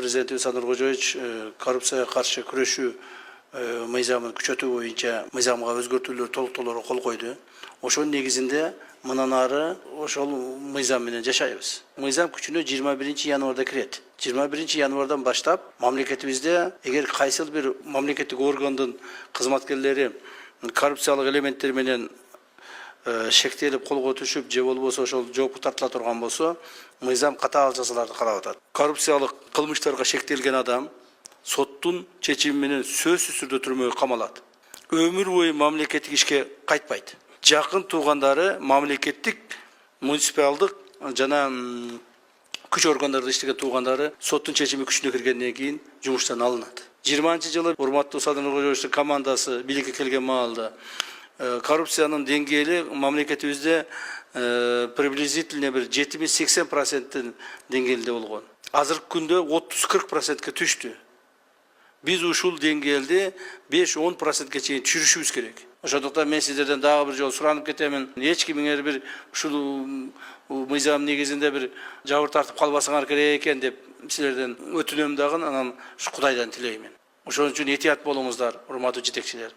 президентибиз Садыр Кожоевич коррупцияга каршы күрөшүү мыйзамын күчөтүү боюнча мыйзамга өзгөртүүлөр, толуктоолорго кол койду. Ошонун негизинде мындан ары ошол мыйзам менен жашайбыз. Мыйзам күчүнө 21 январда кирет. 21 январдан баштап мамлекетибизде эгер кайсыл бир мамлекеттик органдын кызматкерлери коррупциялык элементтер менен шектелип колго түшүп же болбосо ошол жоопко тартыла турган болсо, мыйзам катаал жазаларды карап атат. Коррупциялык кылмыштарга шектелген адам соттун чечими менен сөзсүз түрдө түрмөгө камалат. Өмүр бою мамлекеттик ишке кайтпайт. Жакын туугандары мамлекеттик, муниципалдык жана күч органдарында иштеген туугандары соттун чечими күчүнө киргенден кийин жумуштан алынат. 20-жылы урматтуу Садыр Кожоевичтин командасы бийликке келген маалда коррупциянын деңгээли мамлекетибизде приблизительно бир 70-80% деңгээлде болгон. Азыркы күндө 30-40%ке түштү. Биз ушул деңгээлди 5-10%ке чейин түшүрүшүбүз керек. Ошондуктан мен сиздерден дагы бир жолу суранып кетемин. Эч кимиңер бир ушул мыйзам негизинде бир жабыр тартып калбасаңар керек экен деп силерден өтүнөм дагы, анан Кудайдан тилеймин. Ошон үчүн этият болуңуздар, урматтуу жетекчилер.